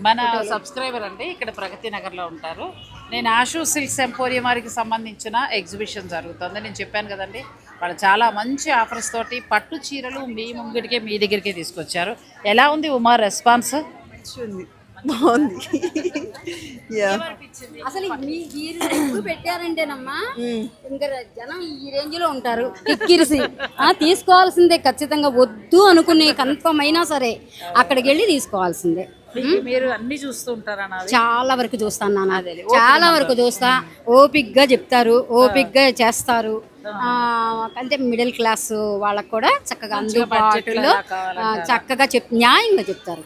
మన సబ్స్క్రైబర్ అండి ఇక్కడ ప్రగతి నగర్లో ఉంటారు. నేను ఆషు సిల్క్స్ ఎంపోరియం వారికి సంబంధించిన ఎగ్జిబిషన్ జరుగుతుంది. నేను చెప్పాను కదండి, వాళ్ళు చాలా మంచి ఆఫర్స్ తోటి పట్టు చీరలు మీ ముంగిటికే మీ దగ్గరికే తీసుకొచ్చారు. ఎలా ఉంది ఉమా రెస్పాన్స్? బాగుంది. అసలు మీరు పెట్టారంటేనమ్మా ఇంకా జనం ఈ రేంజ్ లో ఉంటారు. ఎక్కిరిసి తీసుకోవాల్సిందే ఖచ్చితంగా. వద్దు అనుకునే కన్ఫర్మ్ అయినా సరే అక్కడికి వెళ్ళి తీసుకోవాల్సిందే. మీరు అన్ని చూస్తూ ఉంటారా? చాలా వరకు చూస్తాను నాన్న, చాలా వరకు చూస్తా. ఓపిక్గా చెప్తారు, ఓపిక్గా చేస్తారు. అంటే మిడిల్ క్లాస్ వాళ్ళకు కూడా చక్కగా అందుబాటులో చక్కగా న్యాయంగా చెప్తారు.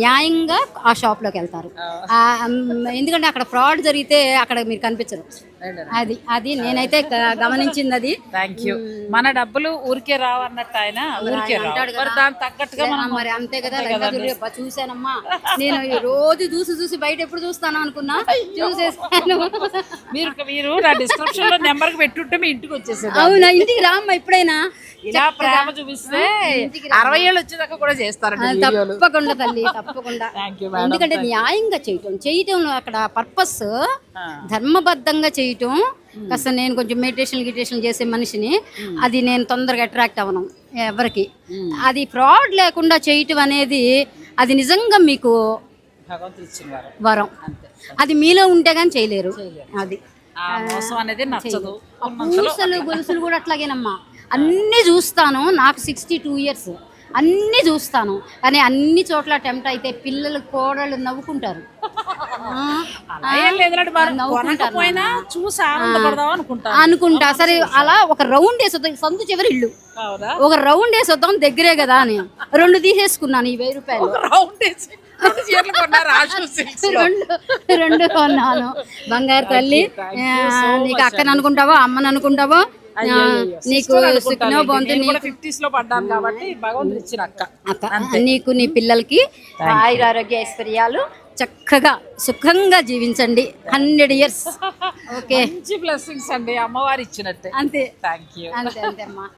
న్యాయంగా ఆ షాప్ లోకి వెళ్తారు. ఎందుకంటే అక్కడ ఫ్రాడ్ జరిగితే అక్కడ మీరు కనిపించరు. అది నేనైతే గమనించింది. అది థ్యాంక్ యూ. మన డబ్బులు ఊరికే రావన్నట్టు ఆయన ఊరికే దానికి తగ్గట్టుగా మరి అంతే కదా. చూసానమ్మా, నేను రోజు చూసి బయట ఎప్పుడు చూస్తాను అనుకున్నా, చూసేసాను. మీరు నా డిస్క్రిప్షన్ లో నెంబర్ పెట్టుంటే మీ ఇంటికి వచ్చేసి. అవునా, ఇంటికి రామ్మా ఎప్పుడైనా. ఇలా ప్రేమ చూపిస్తే 60 ఏళ్ళు వచ్చేదాకా కూడా చేస్తారు. తప్పకుండా తల్లి, తప్పకుండా. ఎందుకంటే న్యాయంగా చేయటంలో అక్కడ పర్పస్ ధర్మబద్ధంగా చేయటం. కాస్త నేను కొంచెం మెడిటేషన్ చేసే మనిషిని. అది నేను తొందరగా అట్రాక్ట్ అవ్వను ఎవరికి. అది ఫ్రాడ్ లేకుండా చేయటం అనేది అది నిజంగా మీకు వరం. అది మీలో ఉంటే గానీ చేయలేరు. అది పూసలు గొలుసులు కూడా అట్లాగేనమ్మా. అన్నీ చూస్తాను. నాకు 62 years. అన్నీ చూస్తాను, కానీ అన్ని చోట్ల టెంప్ట్ అయితే పిల్లలు కోడళ్ళు నవ్వుకుంటారు. అనుకుంటా సరే అలా ఒక రౌండ్ వేసొద్దాం. సందు చివరి ఇల్లు ఒక రౌండ్ వేసొద్దాం, దగ్గరే కదా అని 2 తీసేసుకున్నాను. ఈ 1000 రూపాయలు 2 కొన్నాను. బంగారు తల్లి, నీకు అక్కని అనుకుంటావో అమ్మని అనుకుంటావో, నీకు నీకు నీ పిల్లలకి ఆయురారోగ్య ఐశ్వర్యాలు చక్కగా సుఖంగా జీవించండి. 100 years. ఓకే, బ్లెస్సింగ్స్ అండి, అమ్మవారు ఇచ్చినట్టే. అంతే థ్యాంక్ యూ. అంతే అమ్మా.